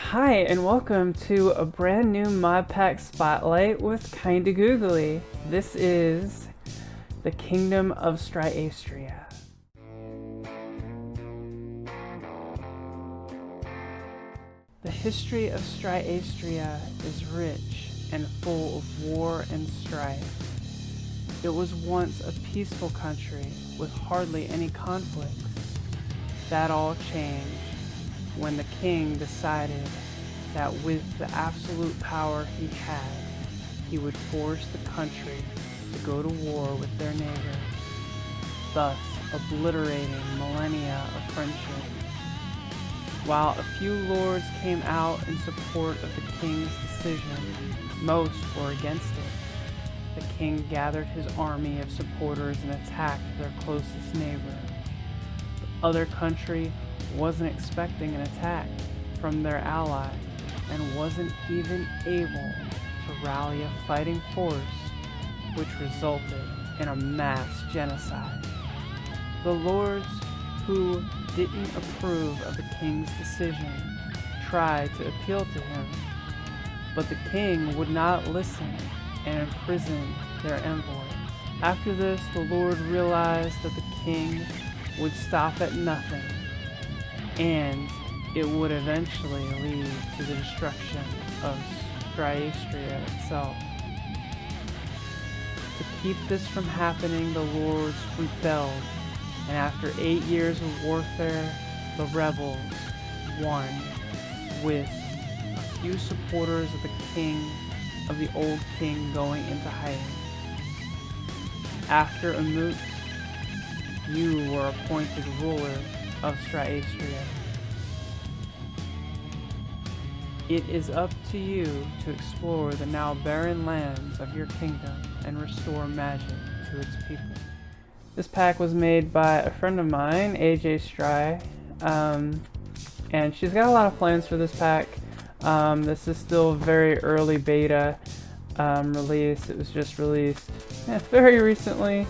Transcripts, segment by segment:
Hi, and welcome to a brand new mod pack spotlight with KindaGoogly. This is the Kingdom of Striastria. The history of Striastria is rich and full of war and strife. It was once a peaceful country with hardly any conflicts. That all changed when the king decided that with the absolute power he had, he would force the country to go to war with their neighbor, thus obliterating millennia of friendship. While a few lords came out in support of the king's decision, most were against it. The king gathered his army of supporters and attacked their closest neighbor. The other country wasn't expecting an attack from their ally and wasn't even able to rally a fighting force, which resulted in a mass genocide. The lords who didn't approve of the king's decision tried to appeal to him, but the king would not listen and imprisoned their envoys. After this, the lord realized that the king would stop at nothing, and it would eventually lead to the destruction of Striastria itself. To keep this from happening, the lords rebelled, and after 8 years of warfare, the rebels won with a few supporters of the old king going into hiding. After a moot, you were appointed ruler of Striastria. It is up to you to explore the now barren lands of your kingdom and restore magic to its people. This pack was made by a friend of mine, AJStri, and she's got a lot of plans for this pack. This is still very early beta release. It was just released very recently.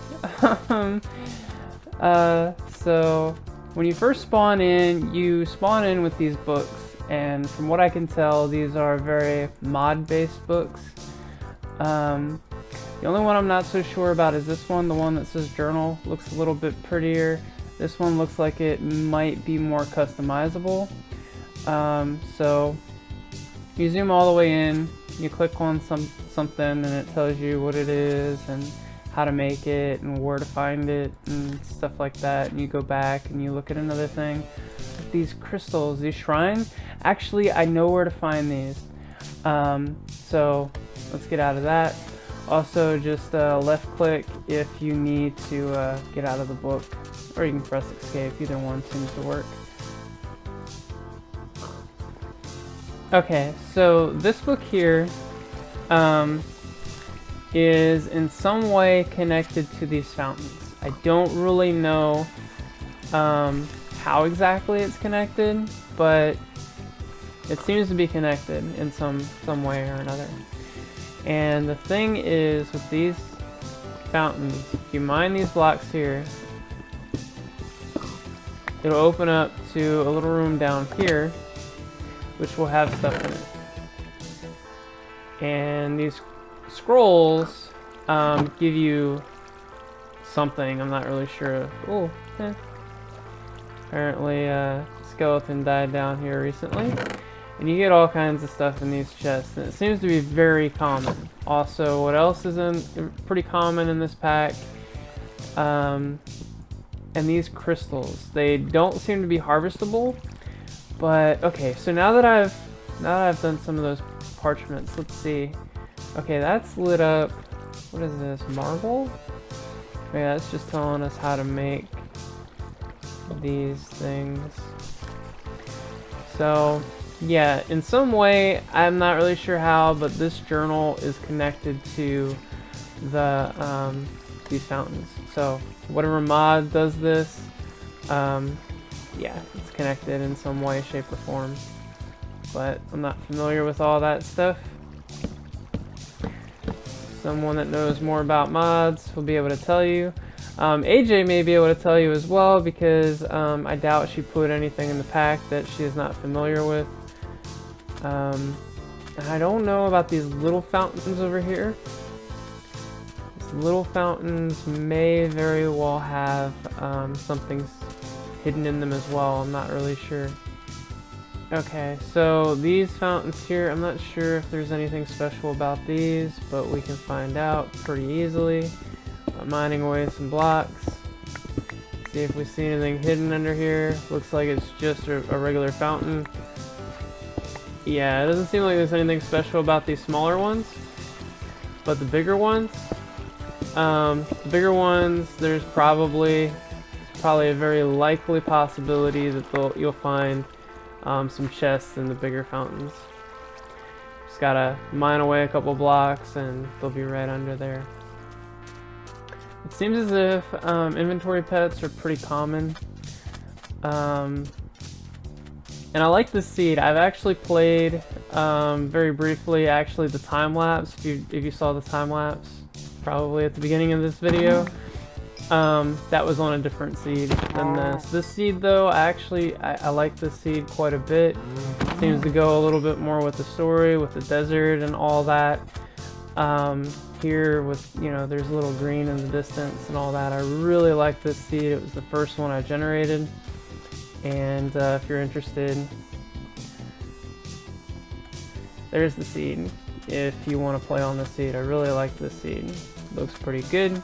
So when you first spawn in, you spawn in with these books, and from what I can tell, these are very mod-based books. The only one I'm not so sure about is this one. The one that says journal looks a little bit prettier. This one looks like it might be more customizable. So you zoom all the way in, you click on something, and it tells you what it is and how to make it and where to find it and stuff like that. And you go back and you look at another thing. These crystals, these shrines, actually I know where to find these. So let's get out of that. Also, just left click if you need to get out of the book, or you can press escape. Either one seems to work. Okay, so this book here is in some way connected to these fountains. I don't really know how exactly it's connected, but it seems to be connected in some way or another. And the thing is, with these fountains, if you mine these blocks here, it'll open up to a little room down here, which will have stuff in it. And these scrolls give you something. I'm not really sure. Oh, apparently skeleton died down here recently. And you get all kinds of stuff in these chests, and it seems to be very common. Also, what else is pretty common in this pack? And these crystals. They don't seem to be harvestable, but okay. So now that I've done some of those parchments, let's see. Okay, that's lit up. What is this? Marble? Yeah, that's just telling us how to make these things. So yeah, in some way, I'm not really sure how, but this journal is connected to the these fountains. So whatever mod does this, yeah, it's connected in some way, shape, or form. But I'm not familiar with all that stuff. Someone that knows more about mods will be able to tell you. AJ may be able to tell you as well, because I doubt she put anything in the pack that she is not familiar with. I don't know about these little fountains over here. These little fountains may very well have something hidden in them as well. I'm not really sure. Okay, so these fountains here, I'm not sure if there's anything special about these, but we can find out pretty easily by mining away some blocks. See if we see anything hidden under here. Looks like it's just a regular fountain. Yeah, it doesn't seem like there's anything special about these smaller ones, but the bigger ones, there's probably a very likely possibility that you'll find some chests in the bigger fountains. Just gotta mine away a couple blocks and they'll be right under there. It seems as if inventory pets are pretty common. And I like this seed. I've actually played very briefly actually the time lapse. If you saw the time lapse probably at the beginning of this video, that was on a different seed than this. This seed though, I like this seed quite a bit. Seems to go a little bit more with the story, with the desert and all that. Here with, you know, there's a little green in the distance and all that. I really like this seed. It was the first one I generated. And if you're interested, there's the seed. If you want to play on the seed, I really like this seed. Looks pretty good.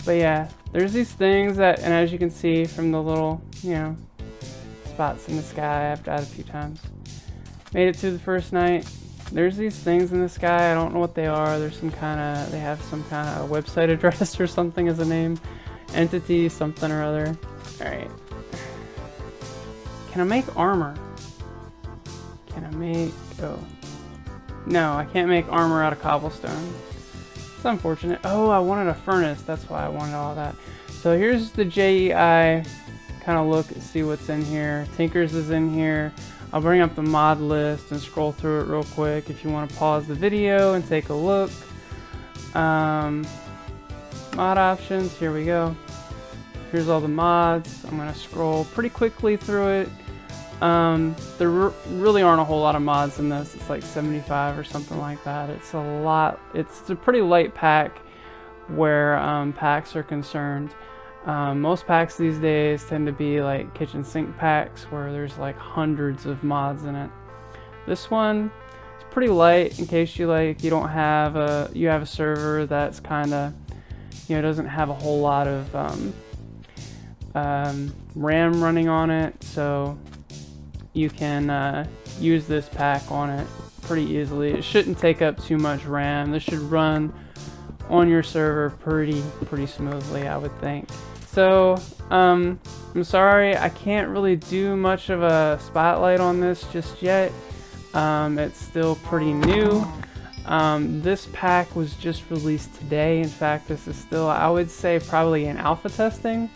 But yeah, there's these things that, and as you can see from the little, you know, spots in the sky, I've died a few times. Made it through the first night. There's these things in the sky. I don't know what they are. There's some kind of, they have some kind of website address or something as a name, entity, something or other. All right. Can I make armor? Can I make, oh. No, I can't make armor out of cobblestone. It's unfortunate. Oh, I wanted a furnace. That's why I wanted all that. So here's the JEI kind of look and see what's in here. Tinkers is in here. I'll bring up the mod list and scroll through it real quick if you want to pause the video and take a look. Mod options, here we go. Here's all the mods. I'm going to scroll pretty quickly through it. There really aren't a whole lot of mods in this. It's like 75 or something like that. It's a lot. It's a pretty light pack where packs are concerned. Most packs these days tend to be like kitchen sink packs where there's like hundreds of mods in it. This one is pretty light in case you don't have a server that's kind of, you know, doesn't have a whole lot of RAM running on it, so you can use this pack on it pretty easily. It shouldn't take up too much RAM. This should run on your server pretty smoothly, I would think. So I'm sorry I can't really do much of a spotlight on this just yet. It's still pretty new. This pack was just released today. In fact, this is still, I would say, probably in alpha testing.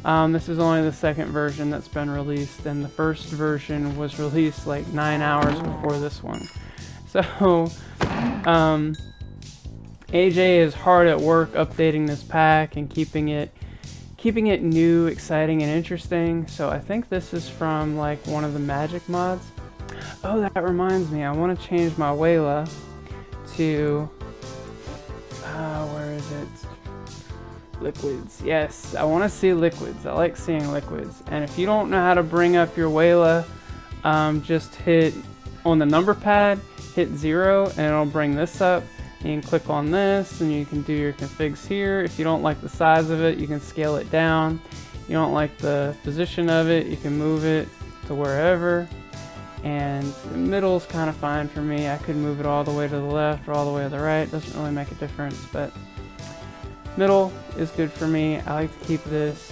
This is only the second version that's been released, and the first version was released like 9 hours before this one. So AJ is hard at work updating this pack and keeping it new, exciting, and interesting. So I think this is from like one of the magic mods. Oh, that reminds me, I want to change my Wayla to where is it? Liquids. Yes, I want to see liquids. I like seeing liquids. And if you don't know how to bring up your Wayla, just hit on the number pad, hit 0, and it'll bring this up. You can click on this and you can do your configs here. If you don't like the size of it, you can scale it down. You don't like the position of it, you can move it to wherever. And the middle's kind of fine for me. I could move it all the way to the left or all the way to the right. Doesn't really make a difference, but middle is good for me. I like to keep this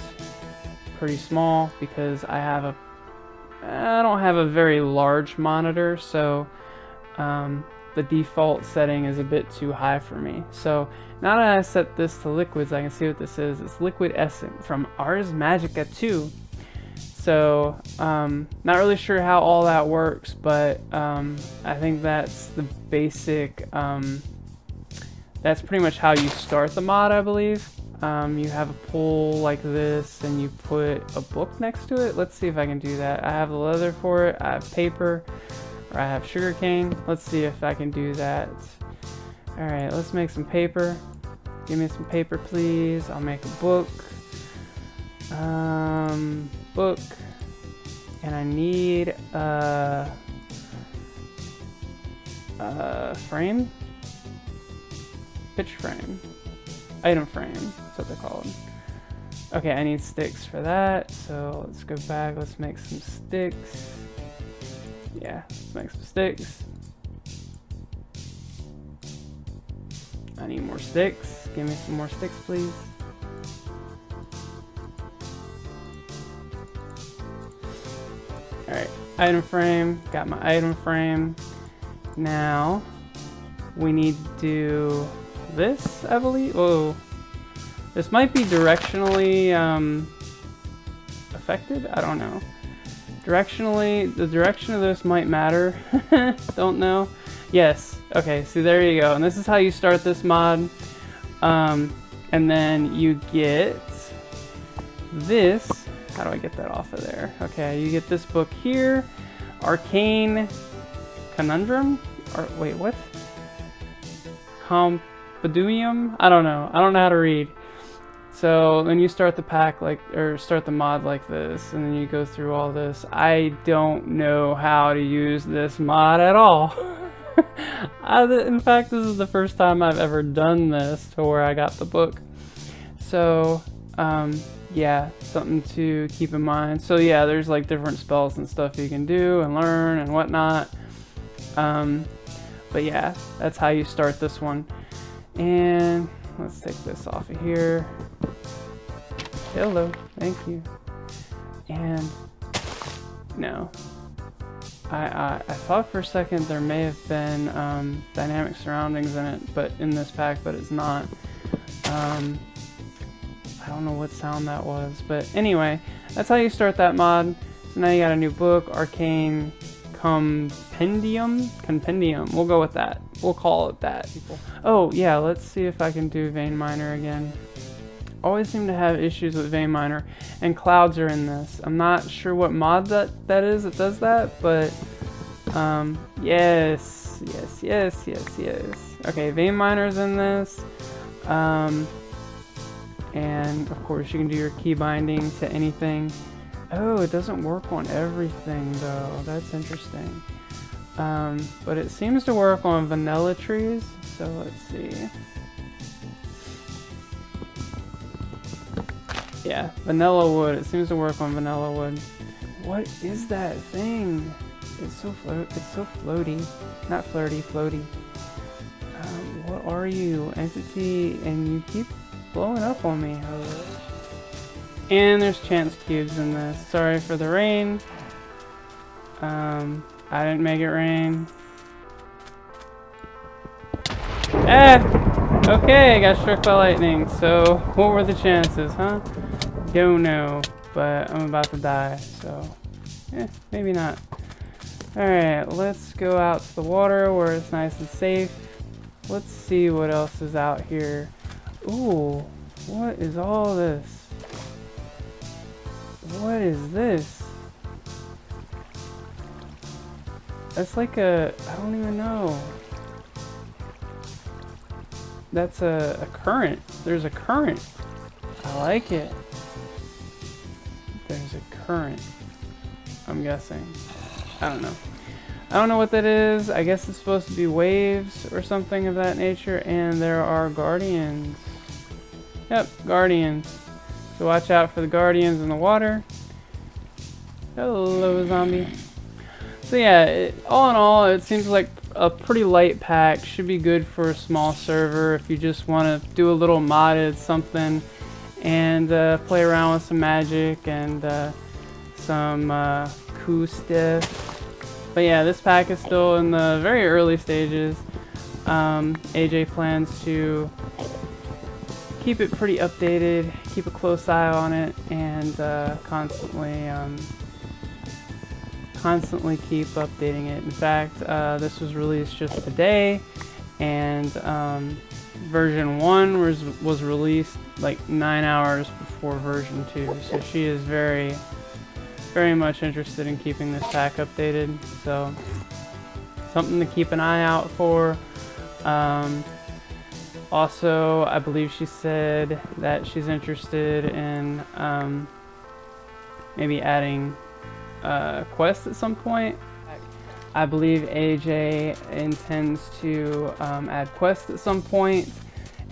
pretty small because I don't have a very large monitor, so the default setting is a bit too high for me. So now that I set this to liquids, I can see what this is. It's Liquid Essence from Ars Magica 2. So not really sure how all that works, but I think that's the basic, that's pretty much how you start the mod, I believe. You have a pull like this and you put a book next to it. Let's see if I can do that. I have the leather for it, I have paper, or I have sugar cane. Let's see if I can do that. Alright, let's make some paper. Give me some paper, please. I'll make a book. Book. And I need a frame? Picture frame. Item frame. That's what they're called. Okay, I need sticks for that. So let's go back. Let's make some sticks. Yeah, let's make some sticks. I need more sticks. Give me some more sticks, please. Alright, item frame. Got my item frame. Now, we need to do this, I believe. Whoa. This might be directionally affected? I don't know. Directionally, the direction of this might matter. Don't know. Yes. Okay, so there you go. And this is how you start this mod. And then you get this. How do I get that off of there? Okay, you get this book here. Arcane Conundrum? Or wait, what? Compendium? I don't know. I don't know how to read. So then you start the pack or start the mod like this, and then you go through all this. I don't know how to use this mod at all. In fact, this is the first time I've ever done this to where I got the book. So, yeah, something to keep in mind. So yeah, there's like different spells and stuff you can do and learn and whatnot. But yeah, that's how you start this one. And let's take this off of here. Hello, thank you. And no, I thought for a second there may have been dynamic surroundings in it, but in this pack, but it's not. I don't know what sound that was, but anyway, that's how you start that mod. So now you got a new book, Arcane Compendium. We'll go with that. We'll call it that. Oh yeah, let's see if I can do Vein Miner again. Always seem to have issues with Vein Miner, and clouds are in this. I'm not sure what mod that is that does that, but yes. Okay, Vein Miner's in this. And of course you can do your key binding to anything. Oh, it doesn't work on everything though. That's interesting. But it seems to work on vanilla trees. So let's see. Yeah, vanilla wood. It seems to work on vanilla wood. What is that thing? It's so floaty. Not flirty, floaty. What are you? Entity, and you keep blowing up on me. And there's chance cubes in this. Sorry for the rain. I didn't make it rain. Okay, I got struck by lightning. So, what were the chances, huh? Don't know, but I'm about to die, so maybe not. Alright, let's go out to the water where it's nice and safe. Let's see what else is out here. Ooh, what is all this? What is this? That's like I don't even know. That's a current. There's a current. I like it. There's a current. I'm guessing. I don't know. I don't know what that is. I guess it's supposed to be waves or something of that nature. And there are guardians. Yep, guardians. So watch out for the guardians in the water. Hello, zombie. So yeah, all in all, it seems like a pretty light pack. Should be good for a small server if you just want to do a little modded something and play around with some magic and some cool stuff. But yeah, this pack is still in the very early stages. AJ plans to keep it pretty updated, keep a close eye on it, and constantly keep updating it. In fact, this was released just today, and version 1 was released like 9 hours before version 2. So she is very much interested in keeping this pack updated. So something to keep an eye out for. Also, I believe she said that she's interested in maybe adding quests at some point. I believe AJ intends to add quests at some point,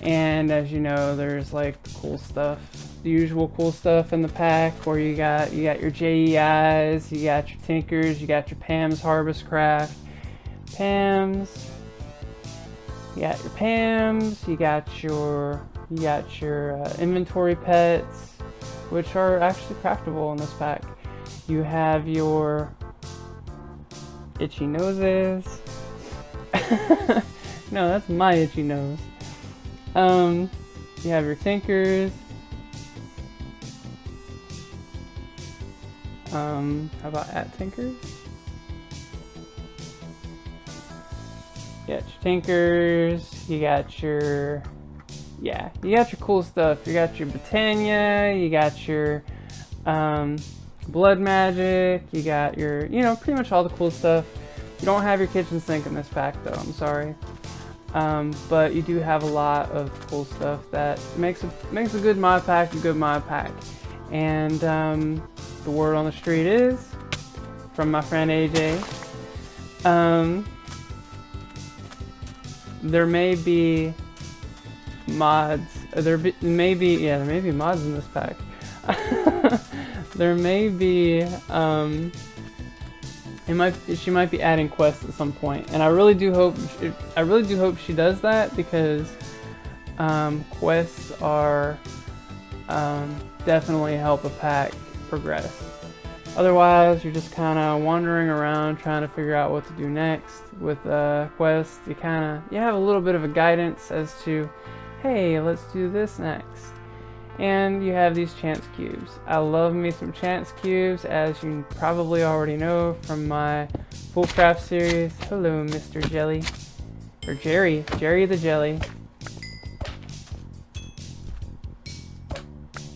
and as you know, there's like the cool stuff, the usual cool stuff in the pack, where you got your JEIs, you got your Tinkers, you got your Pam's Harvest Craft, Pam's. You got your Pams, you got your inventory pets, which are actually craftable in this pack. You have your itchy noses. No, that's my itchy nose. You have your Tinkers. How about @Tinkers? You got your Tinkers, you got your cool stuff. You got your Britannia, you got your blood magic, you got your, pretty much all the cool stuff. You don't have your kitchen sink in this pack though, I'm sorry. But you do have a lot of cool stuff that makes a good mod pack a good mod pack. And the word on the street is, from my friend AJ, there may be mods. There may be mods in this pack. There may be she might be adding quests at some point, and I really do hope she does that, because quests are definitely help a pack progress. Otherwise, you're just kind of wandering around trying to figure out what to do next. With quests, you have a little bit of a guidance as to, hey, let's do this next. And you have these chance cubes. I love me some chance cubes, as you probably already know from my full craft series. Hello, Mr. Jelly. Or Jerry the Jelly.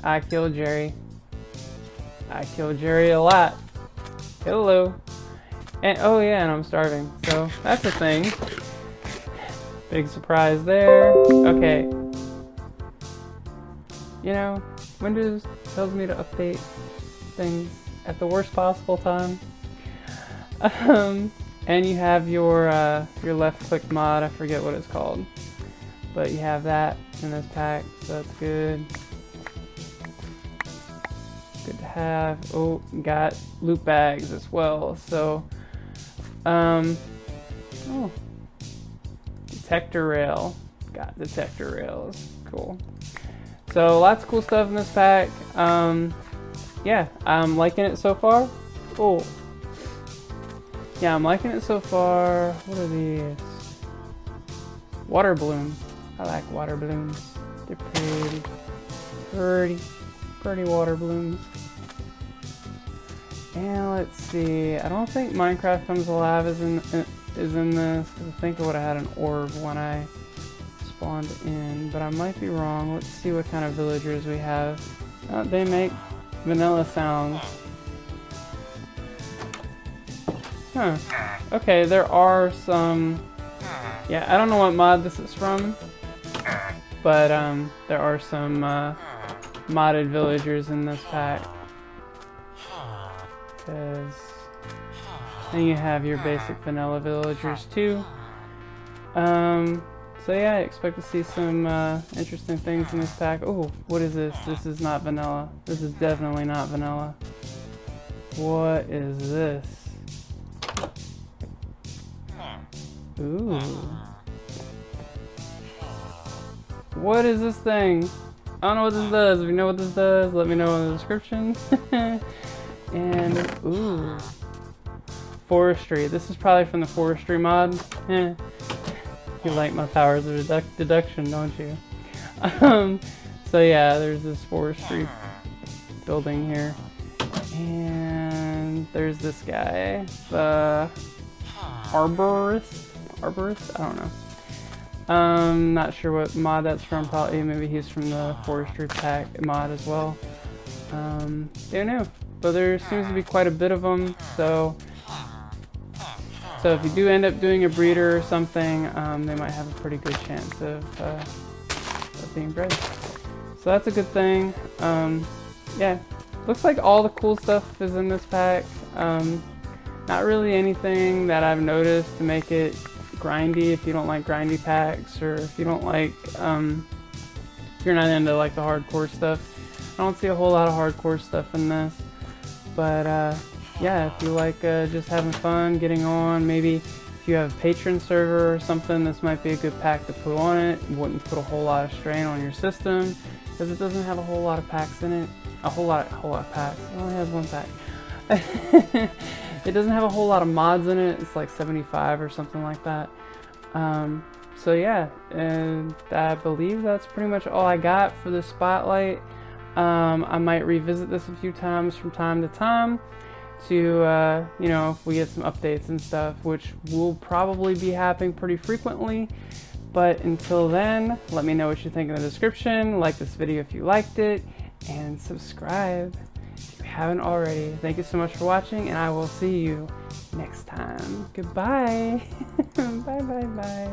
I killed Jerry. I killed Jerry a lot. Hello. And oh yeah, and I'm starving. So that's a thing. Big surprise there. Okay. Windows tells me to update things at the worst possible time. And you have your left click mod, I forget what it's called. But you have that in this pack, so that's good. Good to have. Oh, got loot bags as well. So, detector rail. Got detector rails. Cool. So lots of cool stuff in this pack. Yeah, I'm liking it so far. Oh. Yeah, I'm liking it so far. What are these? Water balloons. I like water balloons. They're pretty water balloons. And let's see. I don't think Minecraft Comes Alive is in this, because I think I would have had an orb when I spawned in, but I might be wrong. Let's see what kind of villagers we have. They make vanilla sounds. Huh. Okay, there are some. Yeah, I don't know what mod this is from, but there are some modded villagers in this pack. Because then you have your basic vanilla villagers too. So yeah, I expect to see some interesting things in this pack. Oh, what is this? This is not vanilla. This is definitely not vanilla. What is this? Ooh. What is this thing? I don't know what this does. If you know what this does, let me know in the description. And, ooh. Forestry. This is probably from the forestry mod. You like my powers of deduction, don't you? So yeah, there's this forestry building here. And there's this guy, the arborist? I don't know. Not sure what mod that's from. Probably maybe he's from the forestry pack mod as well. Don't know. But there seems to be quite a bit of them, so So if you do end up doing a breeder or something, they might have a pretty good chance of being bred. So that's a good thing. Yeah, looks like all the cool stuff is in this pack. Not really anything that I've noticed to make it grindy if you don't like grindy packs, or if you don't like, if you're not into like the hardcore stuff. I don't see a whole lot of hardcore stuff in this, but yeah, if you like just having fun, getting on, maybe if you have a patron server or something, this might be a good pack to put on it. It wouldn't put a whole lot of strain on your system, because it doesn't have a whole lot of packs in it. A whole lot of packs. It only has one pack. It doesn't have a whole lot of mods in it. It's like 75 or something like that. So yeah, and I believe that's pretty much all I got for the spotlight. I might revisit this a few times from time to time to, you know, if we get some updates and stuff, which will probably be happening pretty frequently. But until then, let me know what you think in the description, like this video if you liked it, and subscribe if you haven't already. Thank you so much for watching, and I will see you next time. Goodbye. Bye, bye, bye.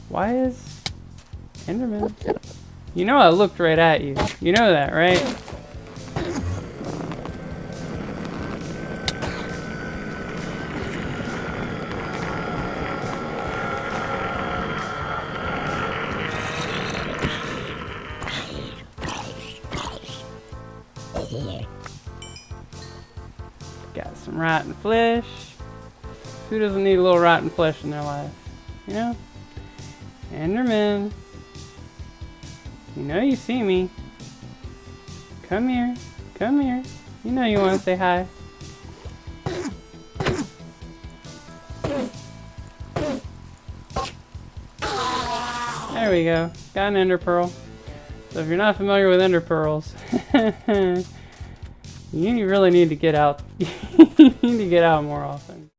Why is Enderman? You know I looked right at you. You know that, right? Got some rotten flesh. Who doesn't need a little rotten flesh in their life? You know? Enderman. You know you see me. Come here. Come here. You know you want to say hi. There we go. Got an ender pearl. So if you're not familiar with ender pearls, you really need to get out. You need to get out more often.